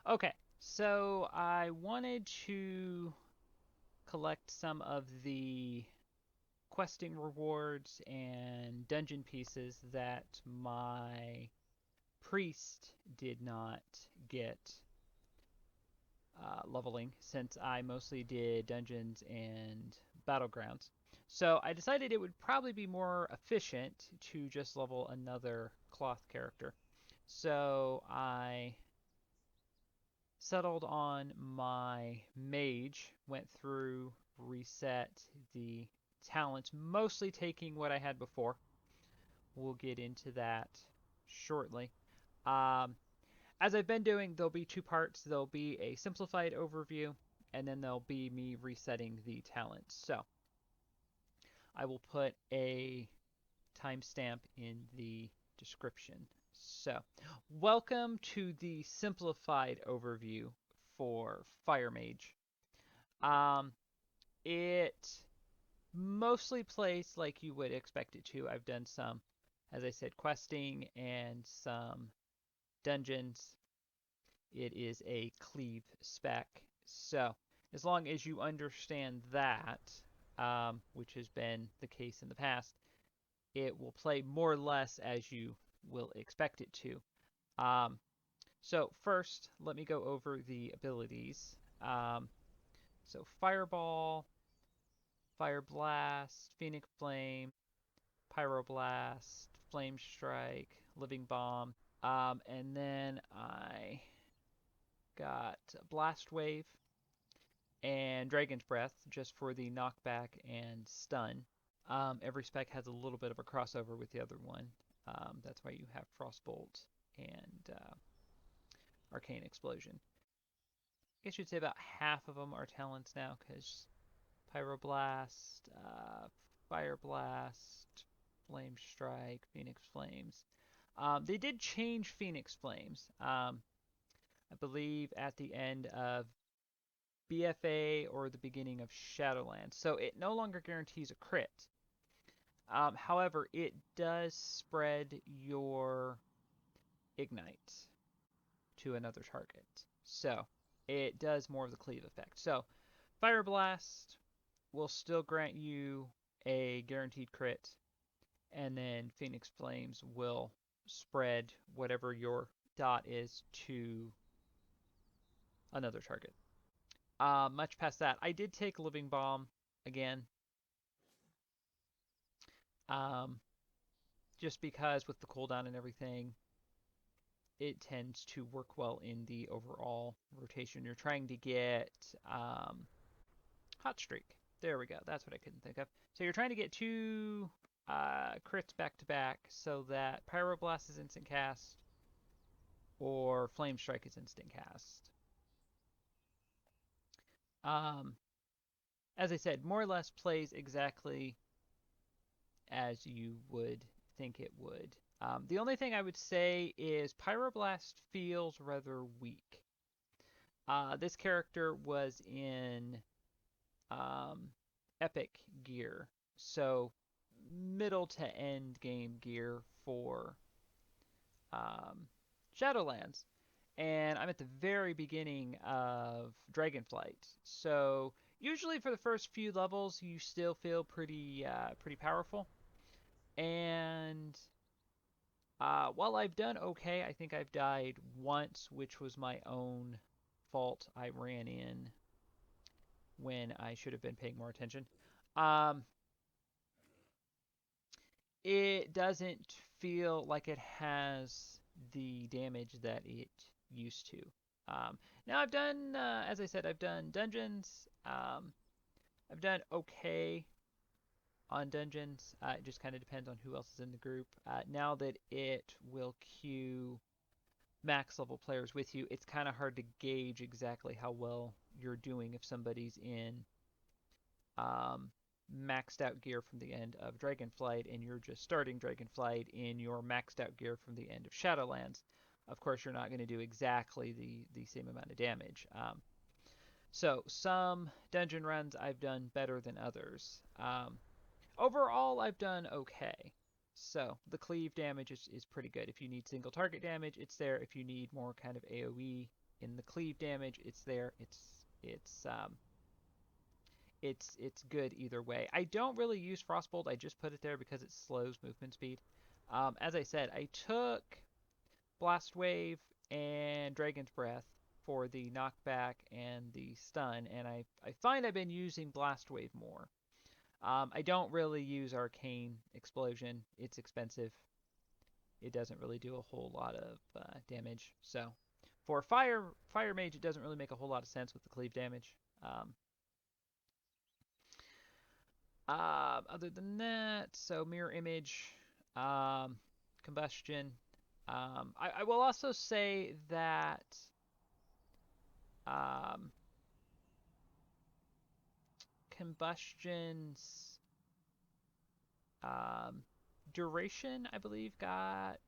Okay, so I wanted to collect some of the questing rewards and dungeon pieces that my priest did not get leveling since I mostly did dungeons and battlegrounds. So I decided it would probably be more efficient to just level another cloth character. So I settled on my mage, went through, reset the talents, mostly taking what I had before. We'll get into that shortly. Um, as I've been doing, there'll be two parts. There'll be a simplified overview, and then there'll be me resetting the talents. So I will put a timestamp in the description. So, welcome to the simplified overview for Fire Mage. Um, it mostly plays like you would expect it to. I've done some, as I said, questing and some dungeons. It is a cleave spec. So, as long as you understand that, which has been the case in the past, it will play more or less as you will expect it to. Um, so first, let me go over the abilities. So Fireball, Fire Blast, Phoenix Flame, Pyroblast, Flame Strike, Living Bomb, and then I got Blast Wave and Dragon's Breath just for the knockback and stun. Every spec has a little bit of a crossover with the other one. That's why you have Frostbolt and Arcane Explosion. I guess you'd say about half of them are talents now because Pyroblast, Fire Blast, Flame Strike, Phoenix Flames. They did change Phoenix Flames, I believe, at the end of BFA or the beginning of Shadowlands. So it no longer guarantees a crit. However, it does spread your Ignite to another target. So it does more of the cleave effect. So Fire Blast will still grant you a guaranteed crit, and then Phoenix Flames will spread whatever your dot is to another target. Much past that, I did take Living Bomb again, um, just because with the cooldown and everything, it tends to work well in the overall rotation. You're trying to get Hot Streak. There we go. That's what I couldn't think of. So you're trying to get two crits back to back so that Pyroblast is instant cast or Flame Strike is instant cast. Um, as I said, more or less plays exactly as you would think it would. The only thing I would say is Pyroblast feels rather weak. This character was in um, epic gear, so middle to end game gear for um, Shadowlands. And I'm at the very beginning of Dragonflight. So usually for the first few levels, you still feel pretty powerful. And while I've done okay, I think I've died once, which was my own fault. I ran in when I should have been paying more attention. Um, it doesn't feel like it has the damage that it used to. Now I've done, as I said, I've done dungeons. I've done okay on dungeons. It just kind of depends on who else is in the group. Now that it will queue max level players with you, it's kind of hard to gauge exactly how well you're doing if somebody's in um, maxed out gear from the end of Dragonflight and you're just starting Dragonflight in your maxed out gear from the end of Shadowlands. Of course, you're not going to do exactly the same amount of damage. So some dungeon runs I've done better than others. Overall, I've done okay. So the cleave damage is pretty good. If you need single target damage, it's there. If you need more kind of AoE in the cleave damage, it's there. It's good either way. I don't really use Frostbolt. I just put it there because it slows movement speed. As I said, I took Blast Wave and Dragon's Breath for the knockback and the stun, and I find I've been using Blast Wave more. I don't really use Arcane Explosion. It's expensive. It doesn't really do a whole lot of damage. So for Fire Mage, it doesn't really make a whole lot of sense with the cleave damage. Other than that, so Mirror Image, um, Combustion. I will also say that um, Combustion's um, duration, I believe, got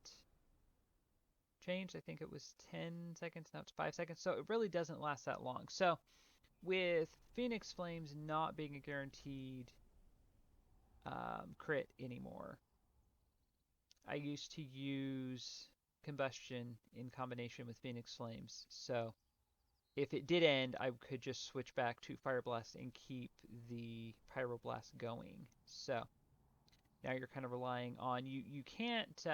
changed. I think it was 10 seconds, now it's 5 seconds. So it really doesn't last that long. So with Phoenix Flames not being a guaranteed crit anymore, I used to use Combustion in combination with Phoenix Flames. So if it did end, I could just switch back to Fire Blast and keep the Pyroblast going. So now you're kind of relying on you can't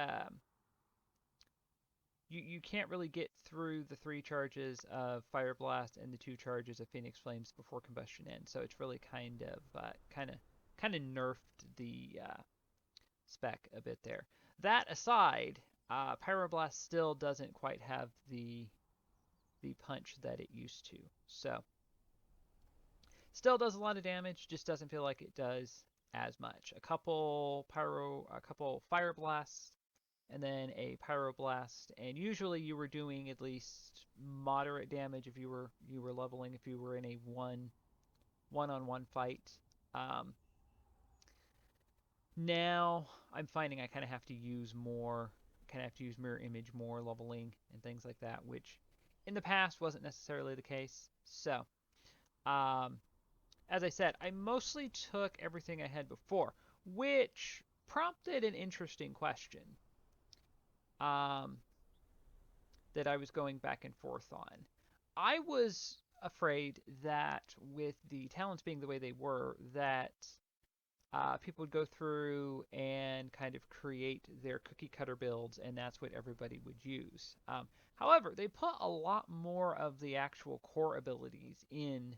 you can't really get through the 3 charges of Fire Blast and the 2 charges of Phoenix Flames before Combustion ends. So it's really kind of nerfed the spec a bit there. That aside, Pyroblast still doesn't quite have the punch that it used to. So still does a lot of damage, just doesn't feel like it does as much. A couple Fire Blasts, and then a Pyroblast, and usually you were doing at least moderate damage if you were leveling, if you were in a one-on-one fight. Now I'm finding I kind of have to use Mirror Image more, leveling and things like that, which in the past wasn't necessarily the case. So, as I said, I mostly took everything I had before, which prompted an interesting question um, that I was going back and forth on. I was afraid that with the talents being the way they were, that people would go through and kind of create their cookie cutter builds, and that's what everybody would use. However, they put a lot more of the actual core abilities in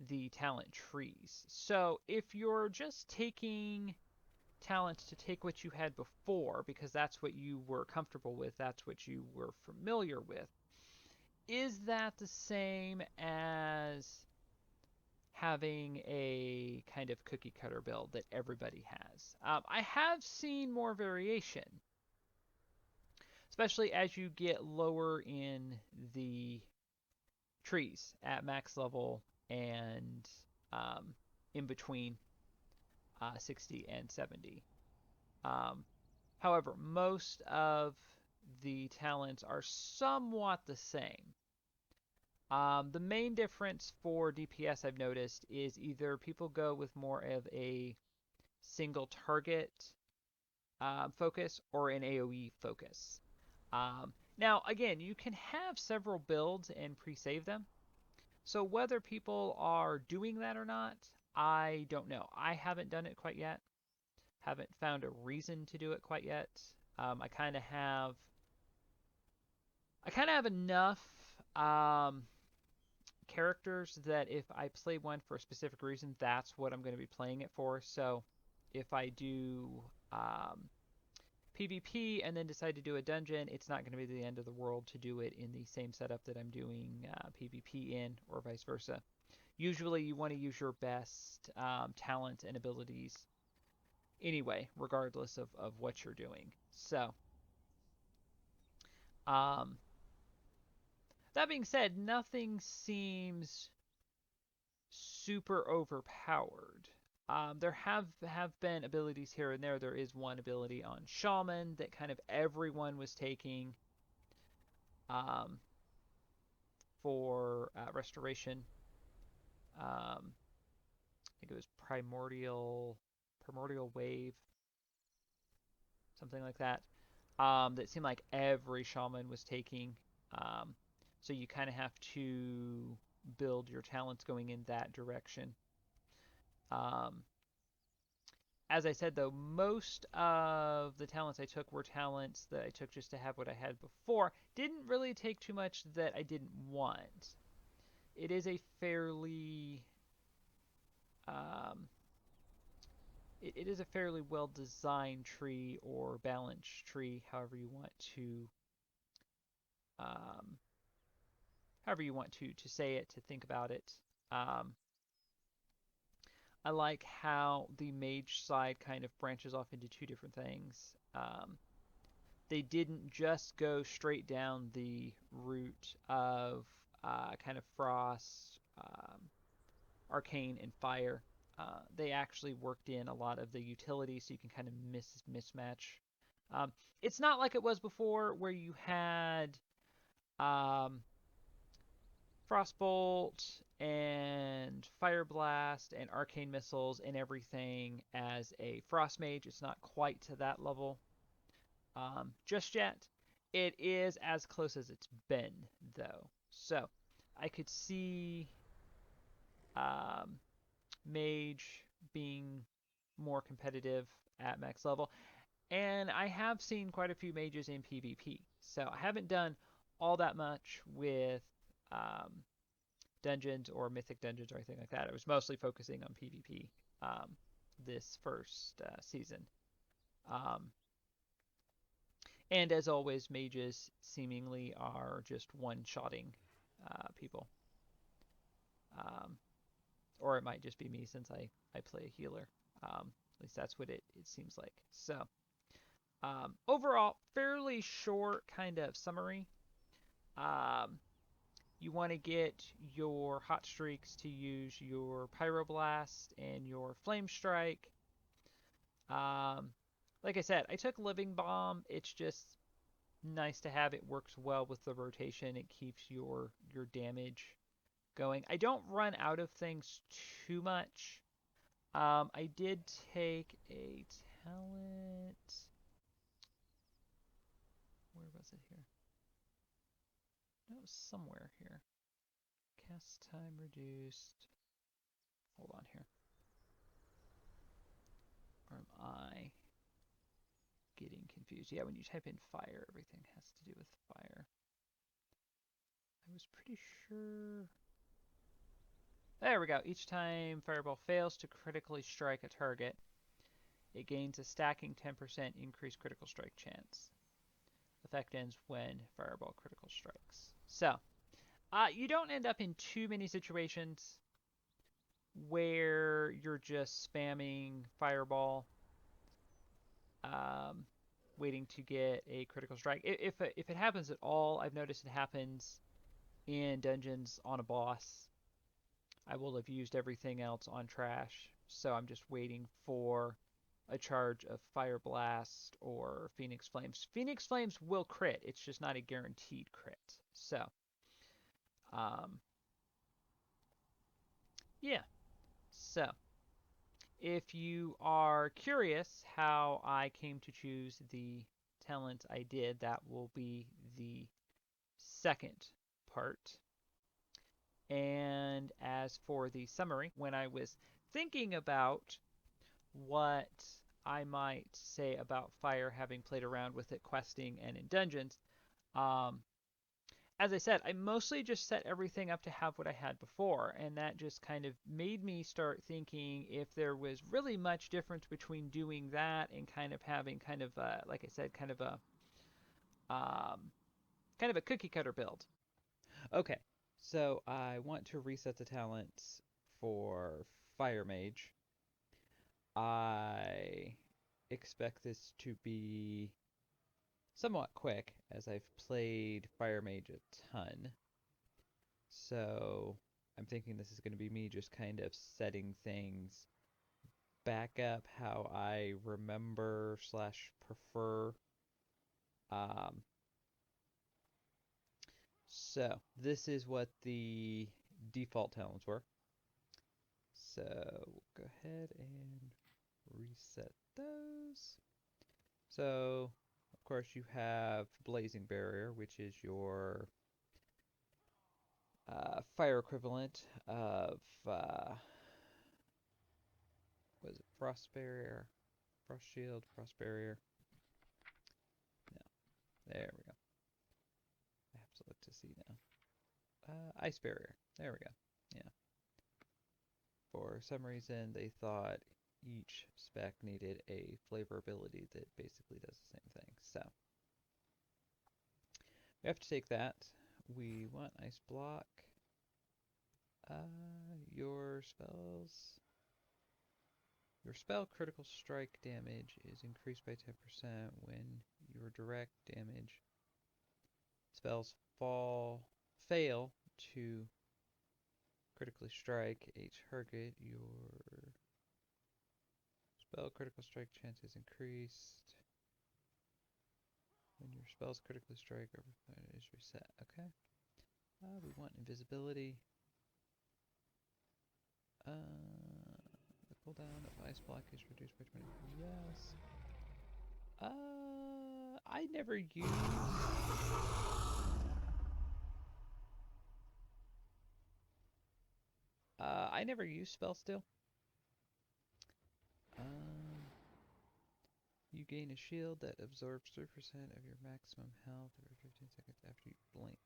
the talent trees. So if you're just taking talents to take what you had before, because that's what you were comfortable with, that's what you were familiar with, is that the same as having a kind of cookie cutter build that everybody has? I have seen more variation, especially as you get lower in the trees at max level and in between 60 and 70. Um, However, most of the talents are somewhat the same. The main difference for DPS I've noticed is either people go with more of a single target focus or an AoE focus. Now, again, you can have several builds and pre-save them. So whether people are doing that or not, I don't know. I haven't done it quite yet. Haven't found a reason to do it quite yet. I kind of have enough characters that if I play one for a specific reason, that's what I'm going to be playing it for. So if I do PvP and then decide to do a dungeon, it's not going to be the end of the world to do it in the same setup that I'm doing PvP in, or vice versa. Usually you want to use your best talent and abilities anyway, regardless of what you're doing. So, um, that being said, nothing seems super overpowered. There have been abilities here and there. There is one ability on Shaman that kind of everyone was taking um, for restoration. I think it was Primordial Wave, something like that. That seemed like every Shaman was taking. Um, So you kind of have to build your talents going in that direction. Um, as I said, though, most of the talents I took were talents that I took just to have what I had before. Didn't really take too much that I didn't want. It is a fairly um, it is a fairly well designed tree or balanced tree, um, however you want to say it, to think about it. Um, I like how the mage side kind of branches off into two different things. They didn't just go straight down the route of kind of frost, arcane, and fire. They actually worked in a lot of the utilities so you can kind of mismatch. Um, it's not like it was before where you had um, Frostbolt and Fire Blast and Arcane Missiles and everything as a Frost Mage. It's not quite to that level just yet. It is as close as it's been, though. So I could see um, Mage being more competitive at max level. And I have seen quite a few mages in PvP. So I haven't done all that much with um, dungeons or mythic dungeons or anything like that. I was mostly focusing on PvP this first season. Um, and as always, mages seemingly are just one-shotting people. Um, or it might just be me since I play a healer. At least that's what it seems like. So, overall, fairly short kind of summary. Um, you want to get your hot streaks to use your pyroblast and your flame strike. Um, like I said, I took living bomb. It's just nice to have. It works well with the rotation. It keeps your damage going. I don't run out of things too much. I did take a talent. Where was it here? No, it was somewhere here. Cast time reduced. Hold on here. Or am I getting confused? Yeah, when you type in fire, everything has to do with fire. I was pretty sure. There we go. Each time Fireball fails to critically strike a target, it gains a stacking 10% increased critical strike chance. Effect ends when Fireball critical strikes. So, you don't end up in too many situations where you're just spamming Fireball, um, waiting to get a critical strike. If it happens at all, I've noticed it happens in dungeons on a boss. I will have used everything else on trash, so I'm just waiting for a charge of Fire Blast or Phoenix Flames. Phoenix Flames will crit, it's just not a guaranteed crit. So, um, yeah. So, if you are curious how I came to choose the talent I did, that will be the second part. And as for the summary, when I was thinking about what I might say about fire, having played around with it questing and in dungeons, um, as I said, I mostly just set everything up to have what I had before, and that just kind of made me start thinking if there was really much difference between doing that and kind of having kind of like I said, um, kind of a cookie cutter build. Okay, so I want to reset the talents for Fire Mage. I expect this to be somewhat quick, as I've played Fire Mage a ton. So I'm thinking this is going to be me just kind of setting things back up how I remember slash prefer. Um, so this is what the default talents were. So we'll go ahead and reset those. So of course you have Blazing Barrier, which is your fire equivalent of was it frost barrier, frost shield, frost barrier? No, there we go. I have to look to see now. Ice barrier. There we go. Yeah. For some reason, they thought each spec needed a flavor ability that basically does the same thing. So we have to take that. We want ice block. Your spells. Your spell critical strike damage is increased by 10% when your direct damage spells fail to critically strike a target. Your spell critical strike chance is increased when your spells critically strike is reset. Okay. We want invisibility. The cooldown of ice block is reduced by 20. Yes. I never use. I never use spell still. You gain a shield that absorbs 3% of your maximum health every 15 seconds after you blink.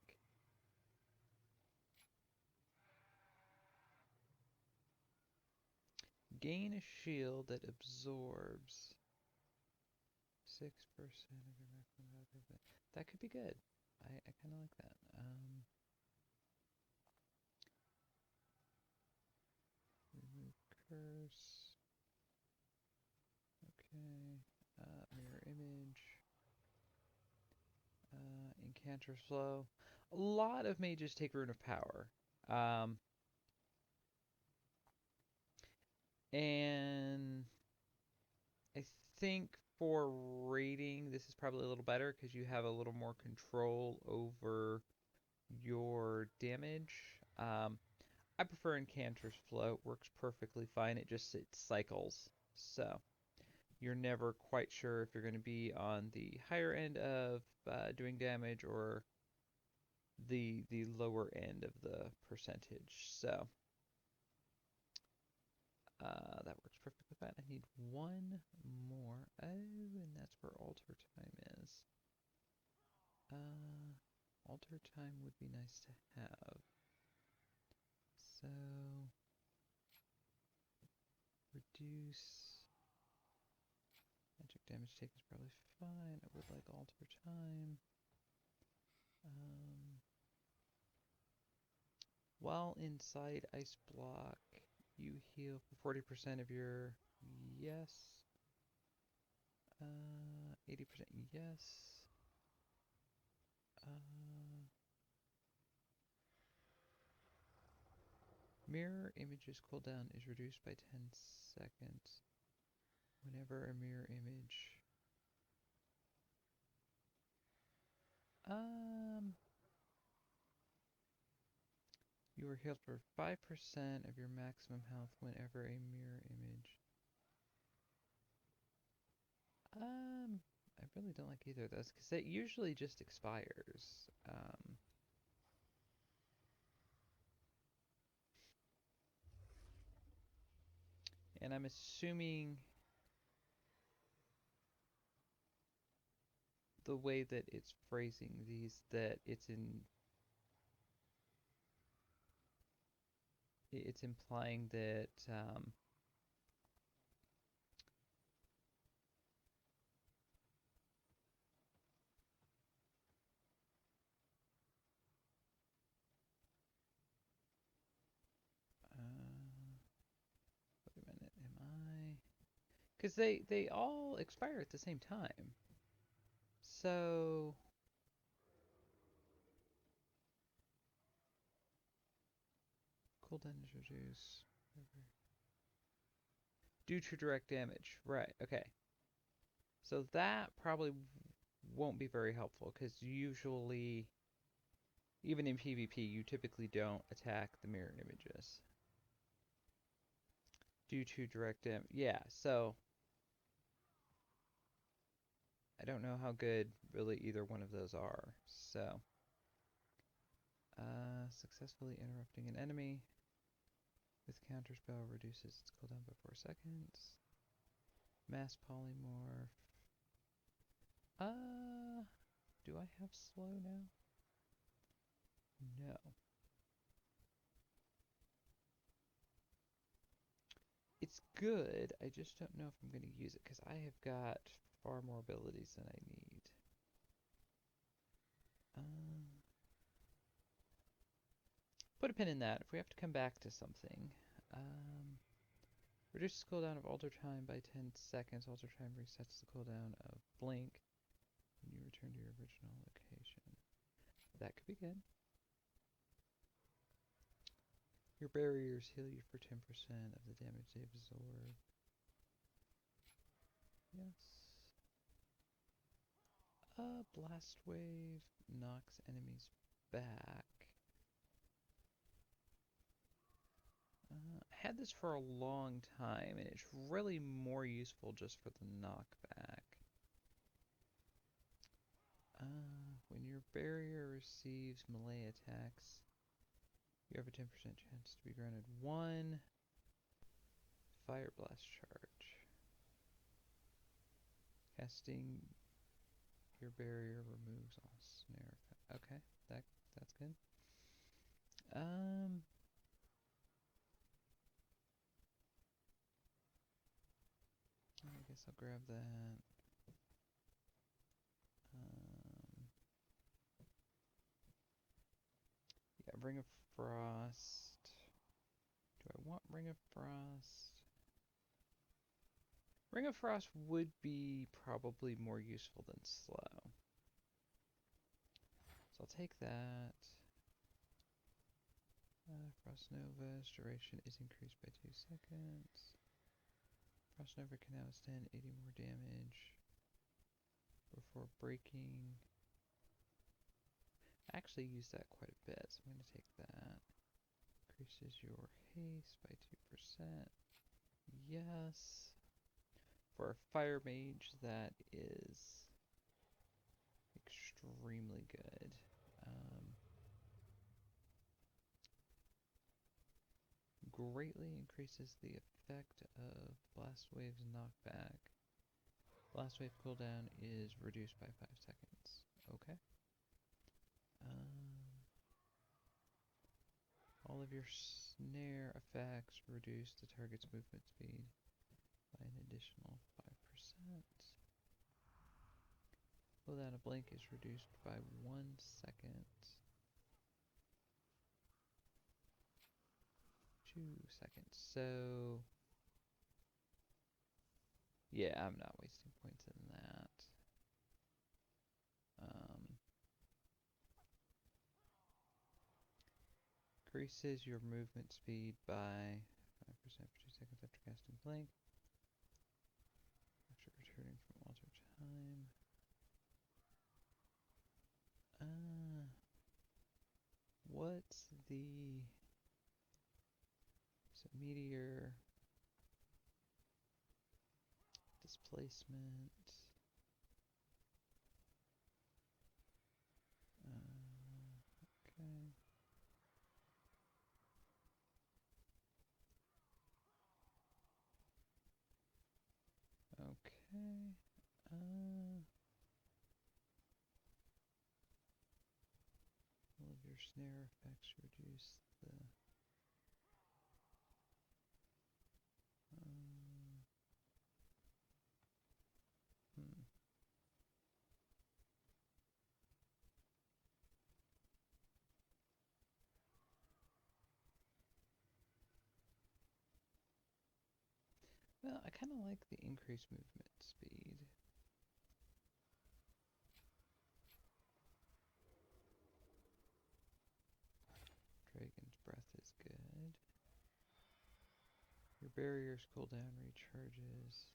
Gain a shield that absorbs 6% of your maximum health. That could be good. I kind of like that. Remove curse. Okay. Mirror image. Incanter flow. A lot of mages take Rune of Power. And I think for rating, this is probably a little better because you have a little more control over your damage. I prefer Incanter's Flow. It works perfectly fine. It cycles. So you're never quite sure if you're going to be on the higher end of doing damage or the lower end of the percentage. So that works perfectly fine. I need one more. Oh, and that's where alter time is. Alter time would be nice to have. So reduce magic damage taken is probably fine. I would like alter time. While inside ice block, you heal for 40% of your yes. 80% yes. Mirror image's cooldown is reduced by 10 seconds whenever a mirror image. You are healed for 5% of your maximum health whenever a mirror image. I really don't like either of those because it usually just expires. And I'm assuming the way that it's phrasing these that it's implying that wait a minute, am I? Because they all expire at the same time. So cooldown is reduced due to direct damage. Right. Okay. So that probably won't be very helpful because usually, even in PvP, you typically don't attack the mirror images due to direct damage. Yeah. So I don't know how good really either one of those are. So Successfully interrupting an enemy with counterspell reduces its cooldown by 4 seconds. Mass polymorph. Do I have slow now? No. It's good, I just don't know if I'm going to use it, because I have got far more abilities than I need. Put a pin in that. If we have to come back to something. Reduces cooldown of alter time by 10 seconds. Alter time resets the cooldown of blink when you return to your original location. That could be good. Your barriers heal you for 10% of the damage they absorb. Yes. Blast wave knocks enemies back. I had this for a long time, and it's really more useful just for the knockback. When your barrier receives melee attacks, you have a 10% chance to be granted 1 Fire Blast charge. Casting your barrier removes all snare effect. Okay, that's good. I guess I'll grab that. Yeah, Ring of Frost. Do I want Ring of Frost? Ring of Frost would be probably more useful than Slow. So I'll take that. Frost Nova's duration is increased by 2 seconds. Frost Nova can now withstand 80 more damage before breaking. I actually use that quite a bit, so I'm going to take that. Increases your haste by 2%. Yes. For a fire mage, that is extremely good. Greatly increases the effect of Blast Wave's knockback. Blast Wave cooldown is reduced by 5 seconds. Okay. All of your snare effects reduce the target's movement speed by an additional 5%. Cooldown of blink is reduced by 1 second. 2 seconds. So, yeah, I'm not wasting points in that. Increases your movement speed by 5% for 2 seconds after casting blink. After returning from alter time. What's the... So meteor... Displacement... Okay. Okay. All of your snare effects reduce the... Well, I kind of like the increased movement speed. Dragon's Breath is good. Your barrier's cooldown recharges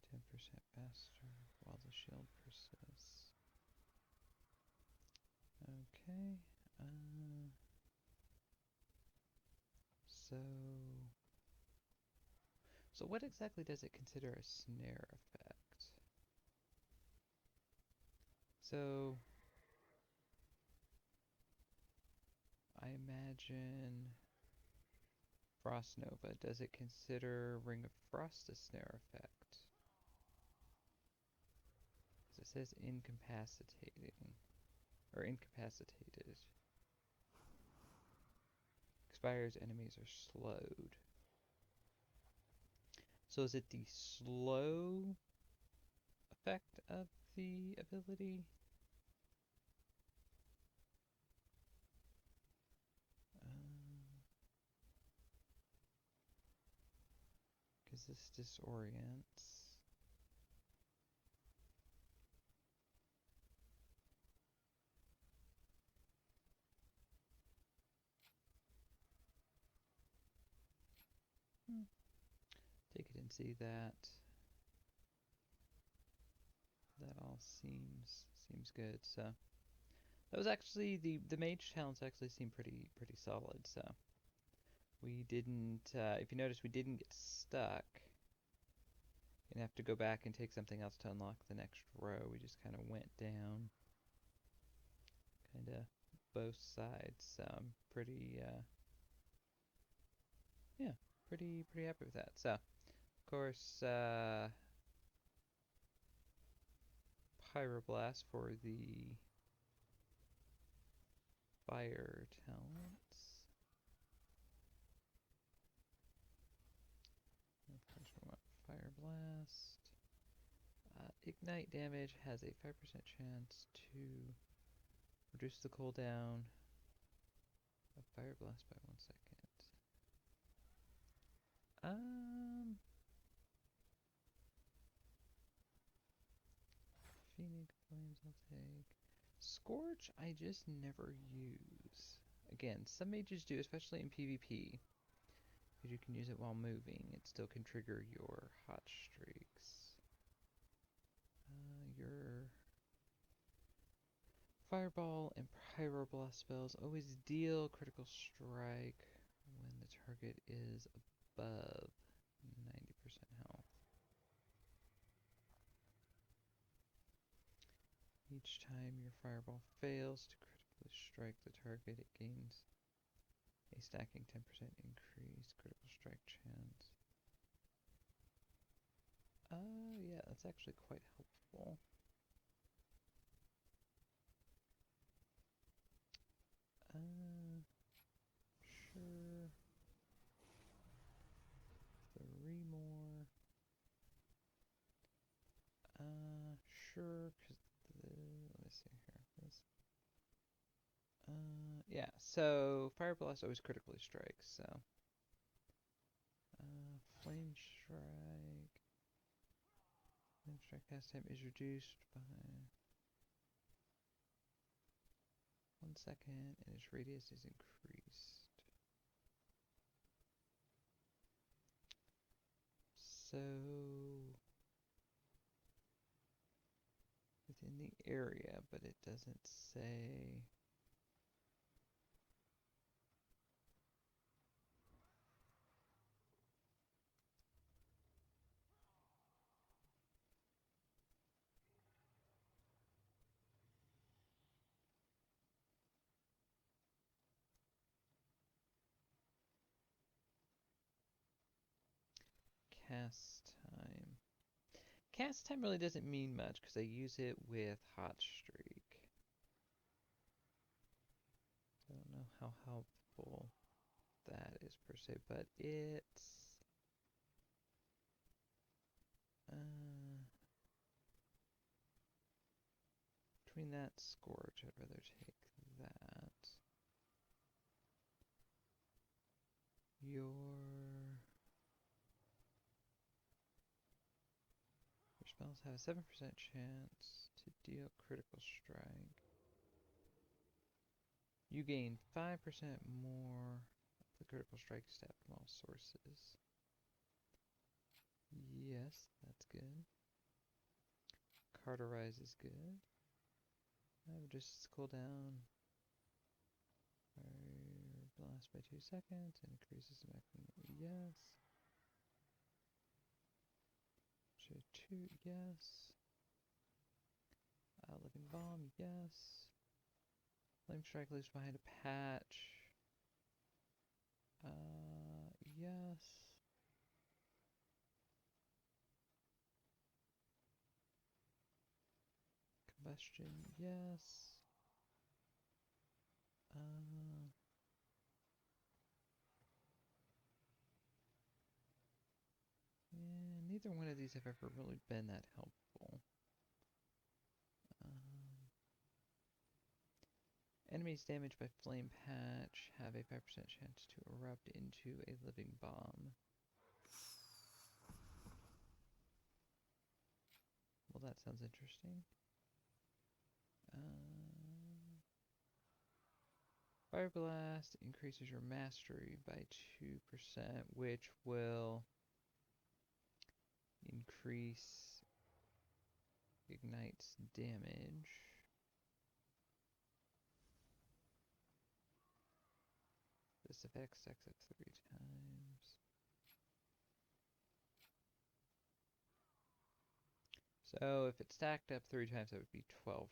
10% faster while the shield persists. Okay. So what exactly does it consider a snare effect? So imagine Frost Nova. Does it consider Ring of Frost a snare effect? It says incapacitating, or incapacitated. Expires, enemies are slowed. So is it the slow effect of the ability? Because this disorients. Take it and see that. That all seems good. So that was actually the mage talents actually seem pretty solid. So we didn't. If you notice, we didn't get stuck and have to go back and take something else to unlock the next row. We just kind of went down, kind of both sides. So I'm pretty. Yeah, pretty happy with that. So of course. Pyroblast for the fire talents. Of course, we want Fire Blast. Ignite damage has a 5% chance to reduce the cooldown of Fire Blast by 1 second. Phoenix Flames I'll take. Scorch I just never use. Again, some mages do, especially in PvP. Because you can use it while moving. It still can trigger your hot streaks. Your Fireball and Pyroblast spells always deal critical strike when the target is above 90% health. Each time your Fireball fails to critically strike the target, it gains a stacking 10% increase critical strike chance. Yeah, that's actually quite helpful. Sure. 3 more. Sure, because let me see here. Yeah, so Fire Blast always critically strikes, so. Flame Strike. Flame Strike cast time is reduced by 1 second, and its radius is increased. So, within the area, but it doesn't say. Cast time. Cast time really doesn't mean much because I use it with Hot Streak. I don't know how helpful that is per se, but it's between that Scorch, I'd rather take that. Your spells have a 7% chance to deal critical strike. You gain 5% more of the critical strike stat from all sources. Yes, that's good. Carterize is good. Just cooldown. Fire blast by 2 seconds and increases the maximum. Yes. So 2, yes. Living Bomb, yes. Flame Strike leaves behind a patch. Combustion, yes. And neither one of these have ever really been that helpful. Enemies damaged by flame patch have a 5% chance to erupt into a living bomb. Well, that sounds interesting. Fire Blast increases your mastery by 2%, which will increase Ignite's damage. This effect stacks up 3 times. So if it stacked up 3 times, that would be 12%.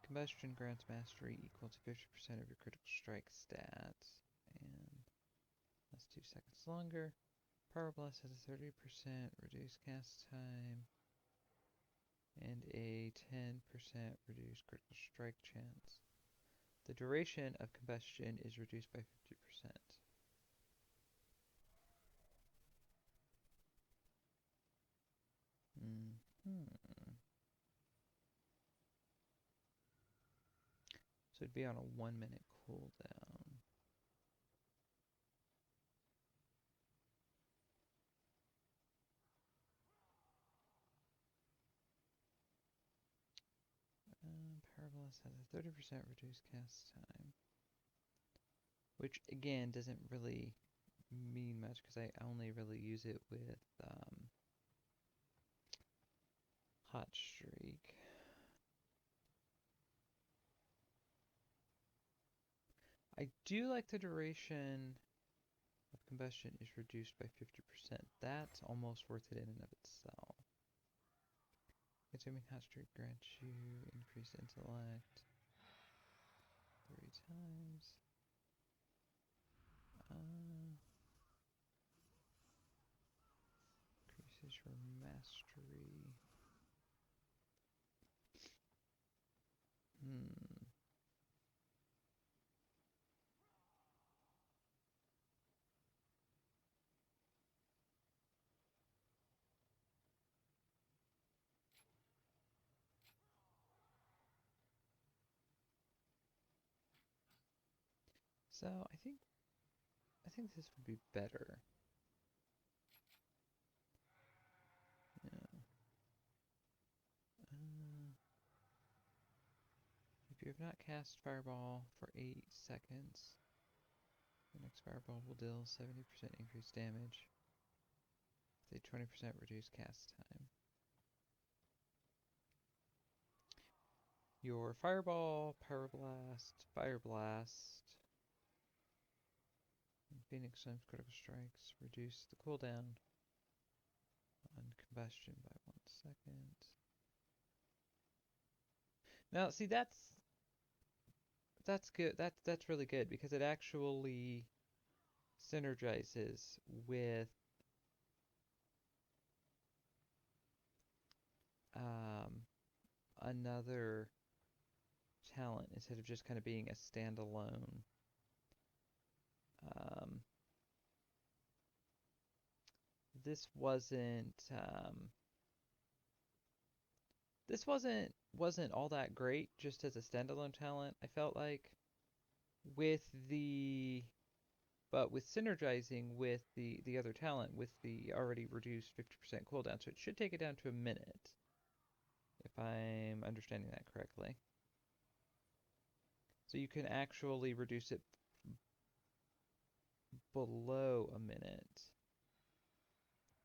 Combustion grants mastery equal to 50% of your critical strike stats. And that's 2 seconds longer. Power Blast has a 30% reduced cast time and a 10% reduced critical strike chance. The duration of combustion is reduced by 50%. So it'd be on a 1-minute cooldown. Power Blast has a 30% reduced cast time. Which, again, doesn't really mean much because I only really use it with Hot Streak. I do like the duration of combustion is reduced by 50%. That's almost worth it in and of itself. Consuming Hot Streak grants you increased intellect 3 times. Increases your mastery. So I think this would be better. Yeah. If you have not cast Fireball for 8 seconds, the next Fireball will deal 70% increased damage with a 20% reduced cast time. Your Fireball, Power Blast, Fire Blast, and Phoenix Times Critical Strikes reduce the cooldown on Combustion by 1 second. Now, see, that's good. That's really good because it actually synergizes with another talent instead of just kind of being a standalone. This wasn't all that great just as a standalone talent. I felt like with synergizing with the other talent with the already reduced 50% cooldown, so it should take it down to a minute, if I'm understanding that correctly. So you can actually reduce it below a minute,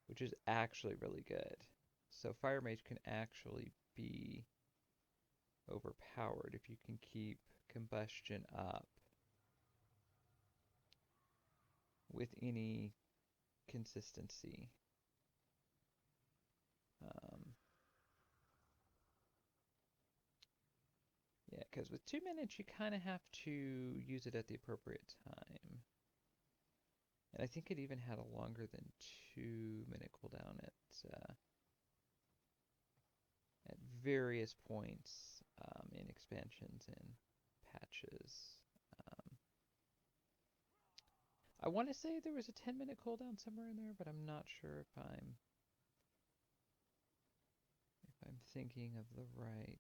which is actually really good. So Fire Mage can actually be overpowered if you can keep combustion up with any consistency. Yeah, because with 2 minutes, you kind of have to use it at the appropriate time. And I think it even had a longer than 2-minute cooldown at various points in expansions and patches. Um, I want to say there was a 10-minute cooldown somewhere in there, but I'm not sure if I'm thinking of right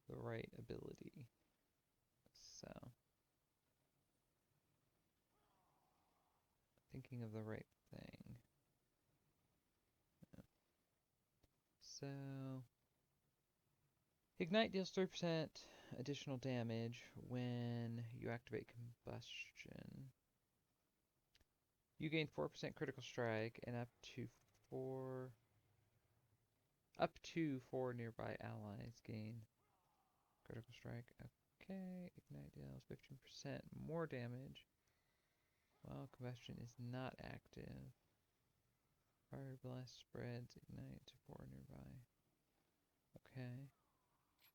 the right ability. So, thinking of the right thing. So, Ignite deals 3% additional damage when you activate Combustion. You gain 4% critical strike and up to 4 nearby allies gain critical strike. Okay, Ignite deals 15% more damage while Combustion is not active. Fire Blast spreads Ignite to 4 nearby. Okay.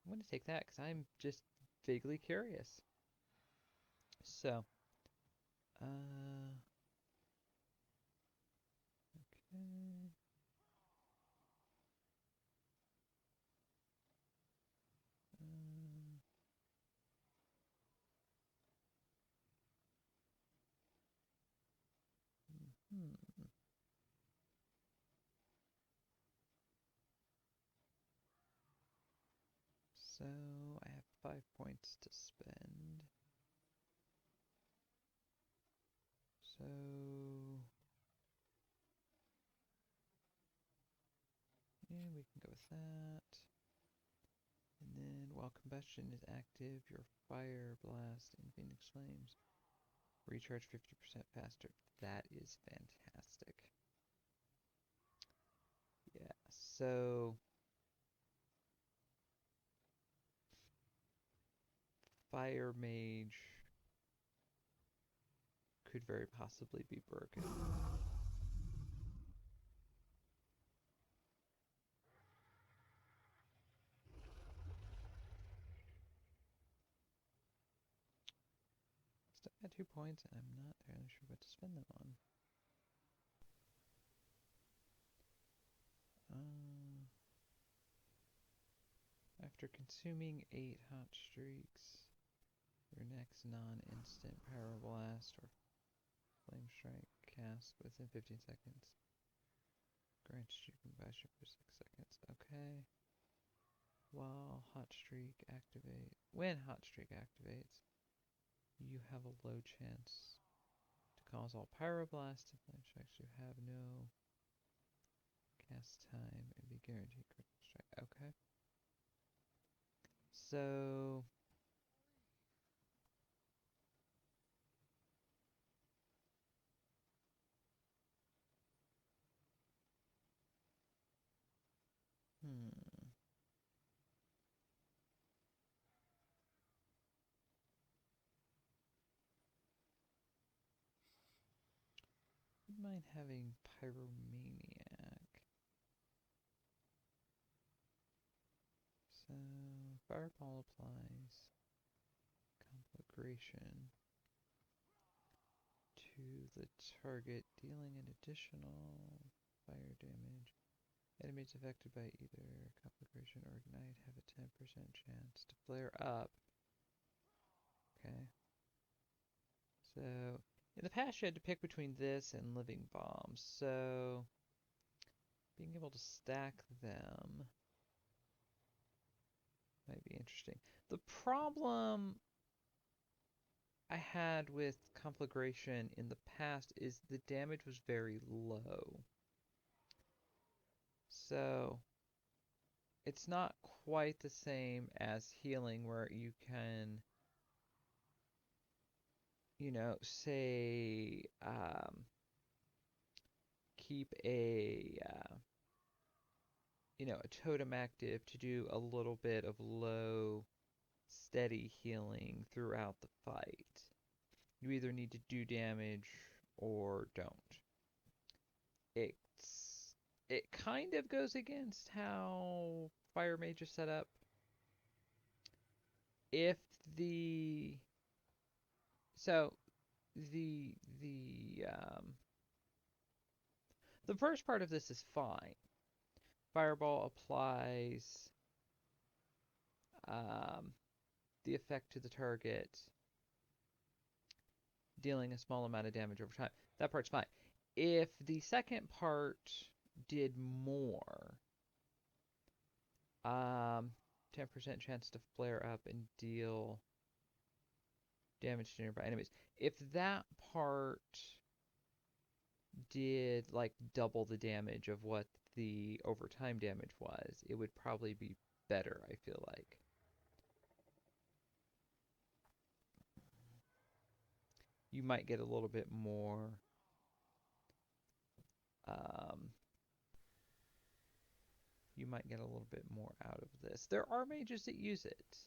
I'm going to take that because I'm just vaguely curious. So, okay. Um, hmm. So, I have 5 points to spend. So, yeah, we can go with that. And then, while Combustion is active, your Fire Blast and Phoenix Flames recharge 50% faster. That is fantastic. Yeah, so Fire Mage could very possibly be broken. Still got 2 points, and I'm not entirely sure what to spend them on. After consuming 8 hot streaks, your next non-instant Power Blast or Flame Strike cast within 15 seconds grants you combustion for 6 seconds. Okay. When Hot Streak activates, you have a low chance to cause all Pyroblast and Flame Strikes you have no cast time and be guaranteed critical strike. Okay. So, wouldn't mind having Pyromaniac. So, Fireball applies Conflagration to the target, dealing an additional fire damage. Enemies affected by either Conflagration or Ignite have a 10% chance to flare up. Okay. So, in the past you had to pick between this and Living Bombs, so being able to stack them might be interesting. The problem I had with Conflagration in the past is the damage was very low. So, it's not quite the same as healing where you can, say, keep a totem active to do a little bit of low, steady healing throughout the fight. You either need to do damage or don't. It kind of goes against how Fire Mage is set up. if the so the the first part of this is fine. Fireball applies um, the effect to the target, dealing a small amount of damage over time. That part's fine. If the second part did more, 10% chance to flare up and deal damage to nearby enemies. If that part did like double the damage of what the overtime damage was, it would probably be better, I feel like. You might get a little bit more um, you might get a little bit more out of this. There are mages that use it.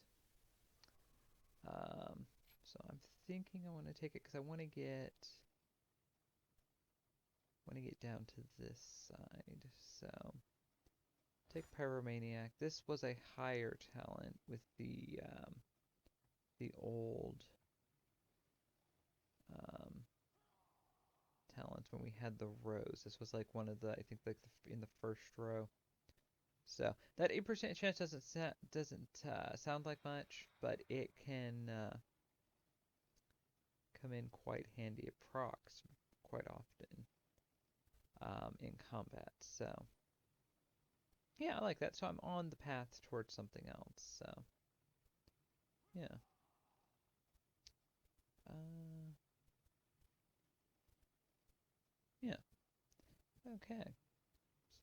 So I'm thinking I want to take it because I want to get down to this side. So take Pyromaniac. This was a higher talent with the old um, talents when we had the rows. This was like one of the, I think like in the first row. So that 8% chance doesn't sound like much, but it can come in quite handy. It procs quite often in combat. So yeah, I like that. So I'm on the path towards something else. So yeah. Uh, yeah. Okay.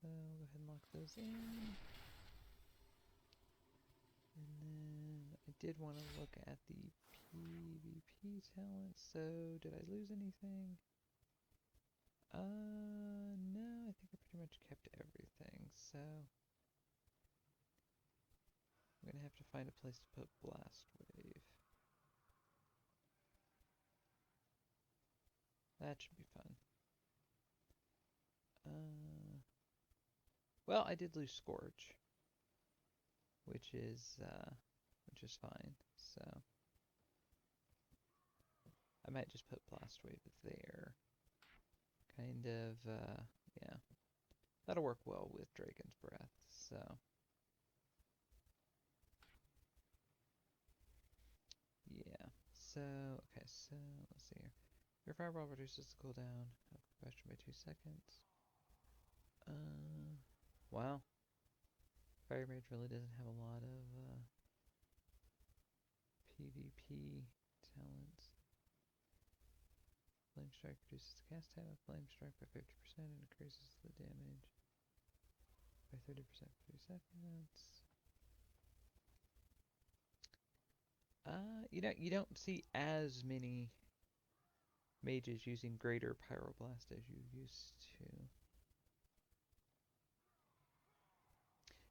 So go ahead and lock those in. And then I did want to look at the PvP talent. So did I lose anything? No, I think I pretty much kept everything. So I'm gonna have to find a place to put Blast Wave. That should be fun. Well, I did lose Scourge, which is fine. So I might just put Blast Wave there. Kind of, yeah. That'll work well with Dragon's Breath. So yeah. So okay. So let's see here. Your Fireball reduces the cooldown of combustion by 2 seconds. Wow. Fire Mage really doesn't have a lot of PvP talents. Flame Strike reduces the cast time of Flame Strike by 50% and increases the damage by 30% for 2 seconds. You don't see as many mages using Greater Pyroblast as you used to.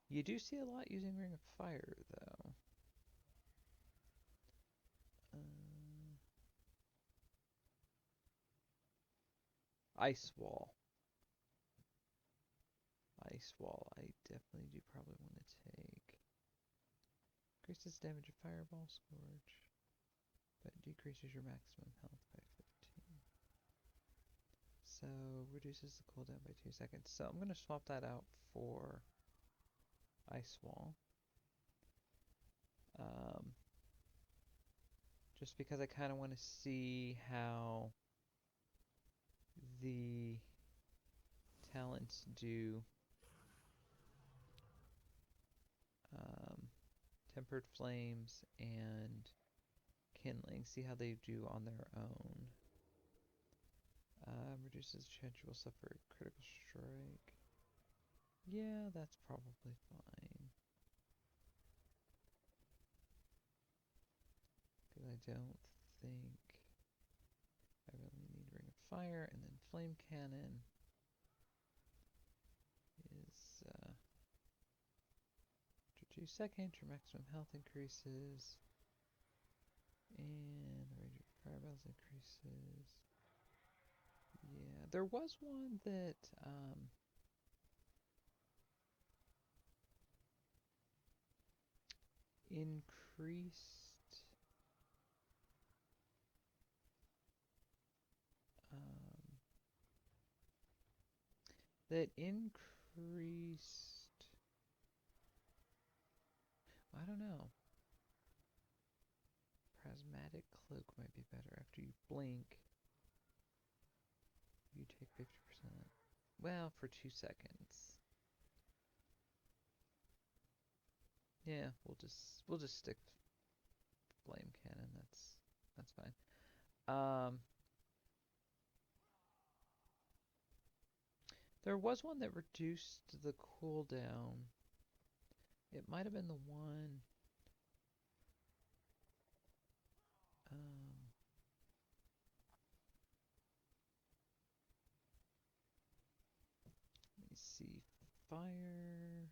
You do see a lot using Ring of Fire, though. Ice Wall. Ice Wall, I definitely do probably want to take. Increases damage of Fireball, Scourge, but decreases your maximum health by 15. So reduces the cooldown by 2 seconds. So I'm going to swap that out for Ice Wall. Just because I kind of want to see how the talents do. Tempered Flames and Kindling. See how they do on their own. Reduces the chance you will suffer a critical strike. Yeah, that's probably fine. Because I don't think I really need Ring of Fire, and then Flame Cannon is after 2 seconds, your maximum health increases, and the range of fireballs increases. Yeah, there was one that increased that increased. I don't know. Prismatic cloak might be better. After you blink, you take 50%. Well, for 2 seconds. Yeah, we'll just stick flame cannon. That's fine. There was one that reduced the cooldown. It might have been the one. Um, Let me see. Fire.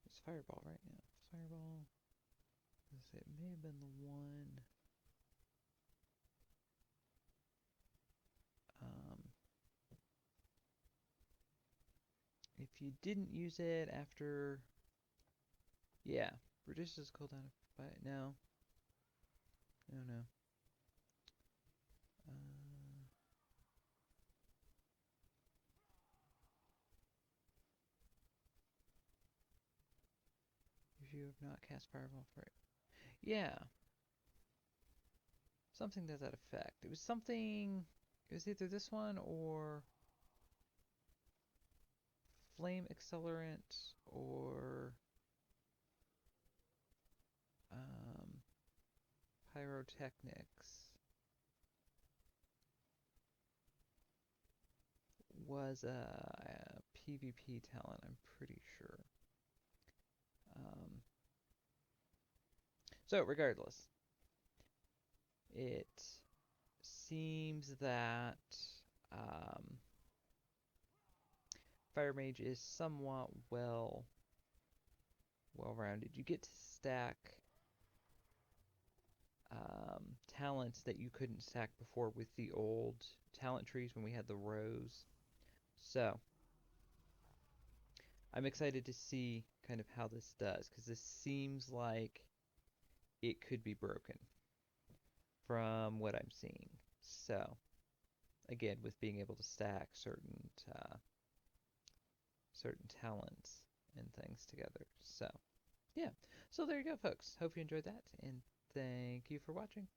It's fireball, right? Yeah, fireball. It may have been the one. Um, if you didn't use it after, yeah, reduces cooldown by no, no. Uh, if you have not cast fireball for it, yeah, something to that effect. It was something. It was either this one or flame accelerant or um, pyrotechnics was a PvP talent, I'm pretty sure. Um, so regardless, it seems that um, Fire Mage is somewhat well-rounded. You get to stack talents that you couldn't stack before with the old talent trees when we had the rows. So I'm excited to see kind of how this does, because this seems like it could be broken from what I'm seeing. So again, with being able to stack uh, certain talents and things together. So yeah, so there you go, folks. Hope you enjoyed that, and thank you for watching.